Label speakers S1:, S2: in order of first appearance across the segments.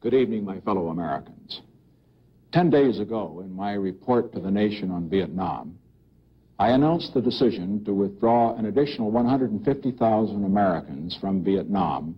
S1: Good evening, my fellow Americans. 10 days ago, in my report to the nation on Vietnam, I announced the decision to withdraw an additional 150,000 Americans from Vietnam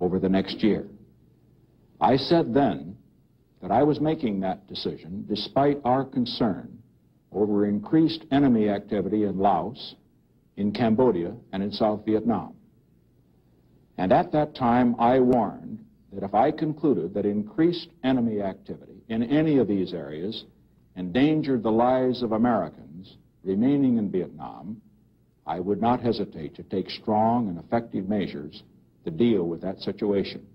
S1: over the next year. I said then that I was making that decision despite our concern over increased enemy activity in Laos, in Cambodia, and in South Vietnam. And at that time, I warned that if I concluded that increased enemy activity in any of these areas endangered the lives of Americans remaining in Vietnam, I would not hesitate to take strong and effective measures to deal with that situation.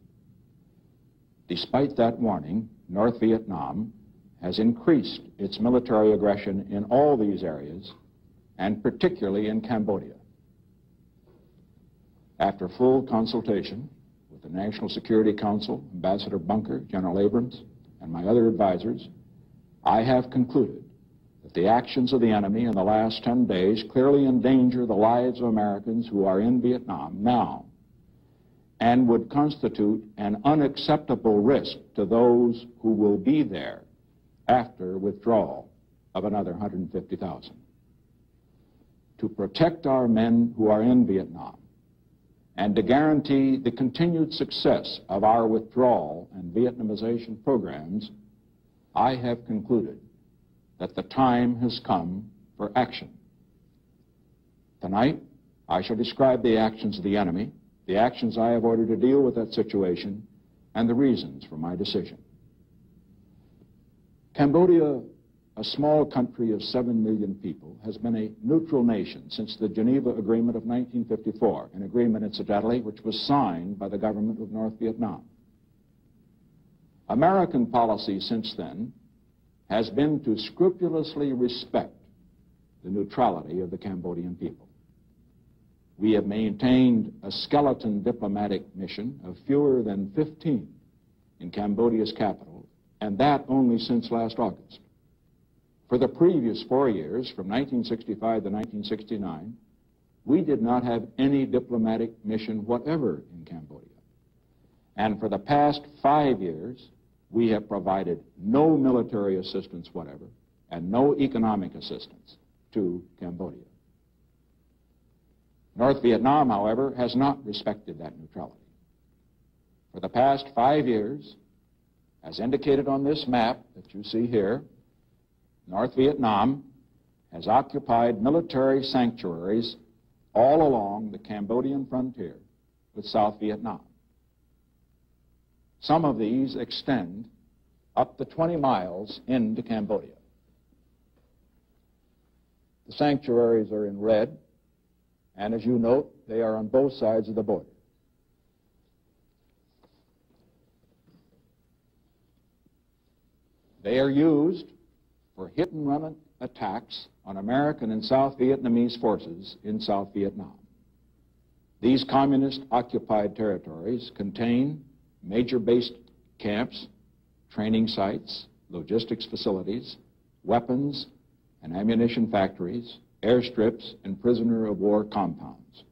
S1: Despite that warning, North Vietnam has increased its military aggression in all these areas, and particularly in Cambodia. After full consultation with the National Security Council, Ambassador Bunker, General Abrams, and my other advisors, I have concluded that the actions of the enemy in the last 10 days clearly endanger the lives of Americans who are in Vietnam now and would constitute an unacceptable risk to those who will be there after withdrawal of another 150,000. To protect our men who are in Vietnam and to guarantee the continued success of our withdrawal and Vietnamization programs, I have concluded that the time has come for action. Tonight, I shall describe the actions of the enemy, the actions I have ordered to deal with that situation, and the reasons for my decision. Cambodia, a small country of 7 million people, has been a neutral nation since the Geneva Agreement of 1954, an agreement, incidentally, which was signed by the government of North Vietnam. American policy since then has been to scrupulously respect the neutrality of the Cambodian people. We have maintained a skeleton diplomatic mission of fewer than 15 in Cambodia's capital, and that only since last August. For the previous 4 years, from 1965 to 1969, we did not have any diplomatic mission whatever in Cambodia. And for the past 5 years, we have provided no military assistance whatever and no economic assistance to Cambodia. North Vietnam, however, has not respected that neutrality. For the past 5 years, as indicated on this map that you see here, North Vietnam has occupied military sanctuaries all along the Cambodian frontier with South Vietnam. Some of these extend up to 20 miles into Cambodia. The sanctuaries are in red, and as you note, they are on both sides of the border. They are used for hit-and-run attacks on American and South Vietnamese forces in South Vietnam. These communist-occupied territories contain major base camps, training sites, logistics facilities, weapons and ammunition factories, airstrips, and prisoner-of-war compounds.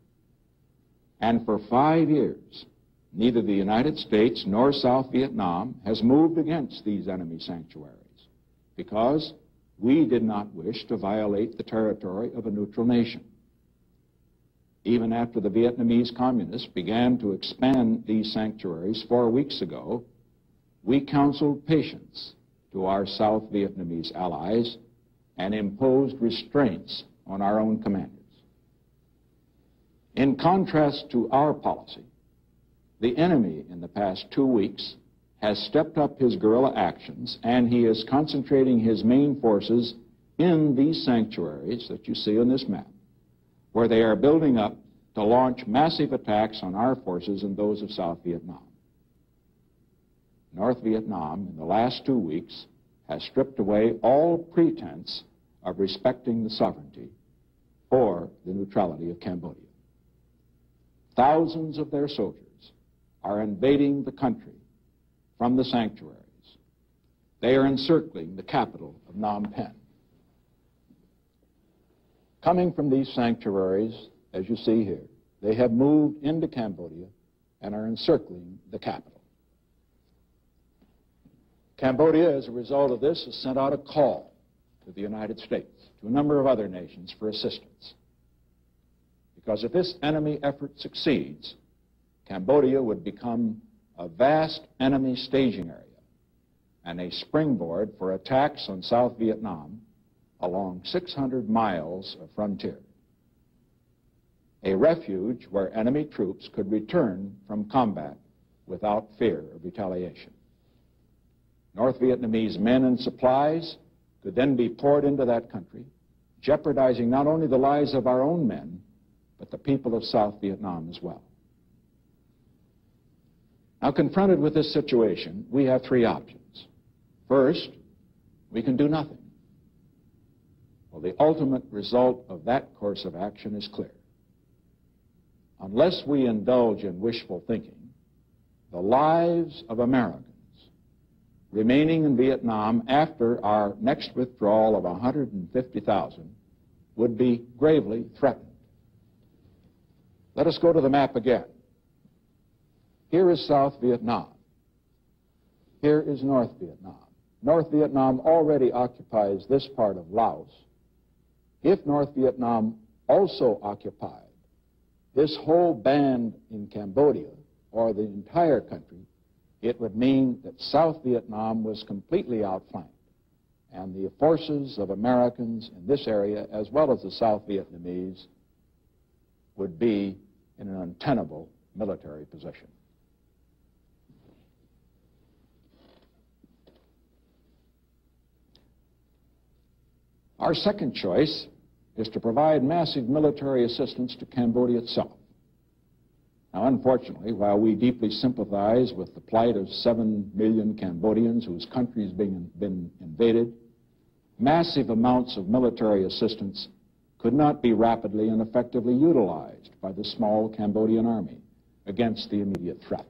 S1: And for 5 years, neither the United States nor South Vietnam has moved against these enemy sanctuaries because we did not wish to violate the territory of a neutral nation. Even after the Vietnamese communists began to expand these sanctuaries 4 weeks ago, we counseled patience to our South Vietnamese allies and imposed restraints on our own commanders. In contrast to our policy, the enemy in the past 2 weeks has stepped up his guerrilla actions, and he is concentrating his main forces in these sanctuaries that you see on this map, where they are building up to launch massive attacks on our forces and those of South Vietnam. North Vietnam, in the last 2 weeks, has stripped away all pretense of respecting the sovereignty or the neutrality of Cambodia. Thousands of their soldiers are invading the country from the sanctuaries. They are encircling the capital of Phnom Penh. Coming from these sanctuaries, as you see here, they have moved into Cambodia and are encircling the capital. Cambodia, as a result of this, has sent out a call to the United States, to a number of other nations for assistance. Because if this enemy effort succeeds, Cambodia would become a vast enemy staging area and a springboard for attacks on South Vietnam along 600 miles of frontier. A refuge where enemy troops could return from combat without fear of retaliation. North Vietnamese men and supplies could then be poured into that country, jeopardizing not only the lives of our own men, but the people of South Vietnam as well. Now, confronted with this situation, we have three options. First, we can do nothing. Well, the ultimate result of that course of action is clear. Unless we indulge in wishful thinking, the lives of Americans remaining in Vietnam after our next withdrawal of 150,000 would be gravely threatened. Let us go to the map again. Here is South Vietnam. Here is North Vietnam. North Vietnam already occupies this part of Laos. If North Vietnam also occupied this whole band in Cambodia, or the entire country, it would mean that South Vietnam was completely outflanked, and the forces of Americans in this area, as well as the South Vietnamese, would be in an untenable military position. Our second choice is to provide massive military assistance to Cambodia itself. Now, unfortunately, while we deeply sympathize with the plight of 7 million Cambodians whose country has been invaded, massive amounts of military assistance could not be rapidly and effectively utilized by the small Cambodian army against the immediate threat.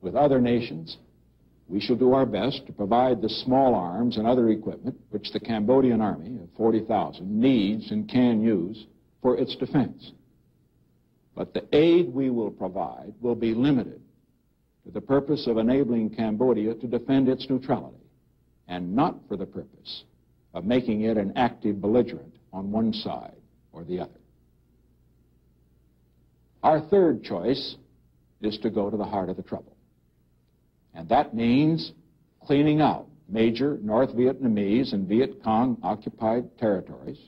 S1: With other nations, we shall do our best to provide the small arms and other equipment which the Cambodian army of 40,000 needs and can use for its defense. But the aid we will provide will be limited to the purpose of enabling Cambodia to defend its neutrality, and not for the purpose of making it an active belligerent on one side or the other. Our third choice is to go to the heart of the trouble. And that means cleaning out major North Vietnamese and Viet Cong occupied territories,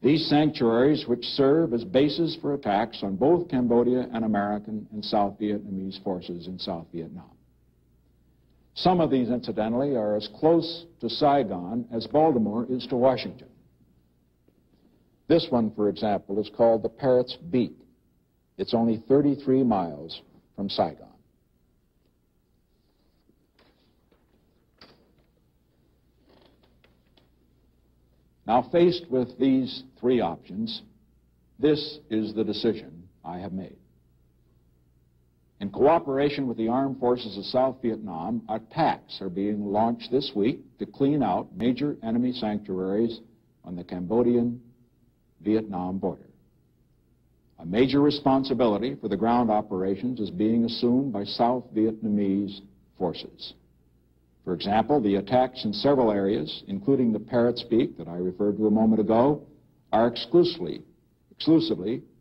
S1: these sanctuaries which serve as bases for attacks on both Cambodia and American and South Vietnamese forces in South Vietnam. Some of these, incidentally, are as close to Saigon as Baltimore is to Washington. This one, for example, is called the Parrot's Beak. It's only 33 miles from Saigon. Now, faced with these three options, this is the decision I have made. In cooperation with the armed forces of South Vietnam, attacks are being launched this week to clean out major enemy sanctuaries on the Cambodian-Vietnam border. A major responsibility for the ground operations is being assumed by South Vietnamese forces. For example, the attacks in several areas, including the Parrot's Beak that I referred to a moment ago, are exclusively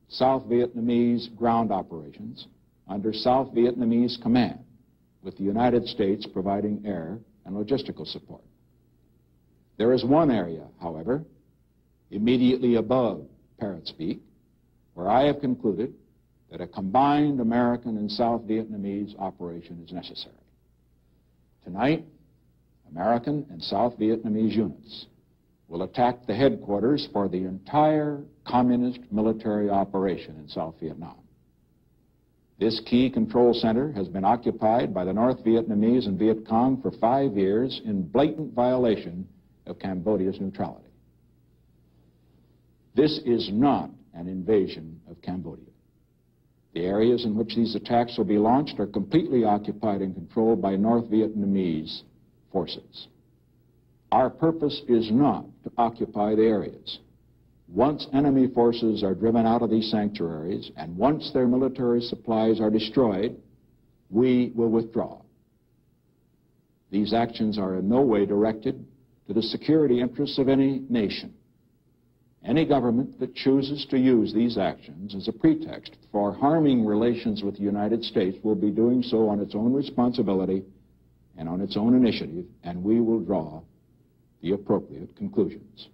S1: South Vietnamese ground operations under South Vietnamese command, with the United States providing air and logistical support. There is one area, however, immediately above Parrot's Beak, where I have concluded that a combined American and South Vietnamese operation is necessary. Tonight, American and South Vietnamese units will attack the headquarters for the entire communist military operation in South Vietnam. This key control center has been occupied by the North Vietnamese and Viet Cong for 5 years in blatant violation of Cambodia's neutrality. This is not an invasion of Cambodia. The areas in which these attacks will be launched are completely occupied and controlled by North Vietnamese forces. Our purpose is not to occupy the areas. Once enemy forces are driven out of these sanctuaries, and once their military supplies are destroyed, we will withdraw. These actions are in no way directed to the security interests of any nation. Any government that chooses to use these actions as a pretext for harming relations with the United States will be doing so on its own responsibility and on its own initiative, and we will draw the appropriate conclusions.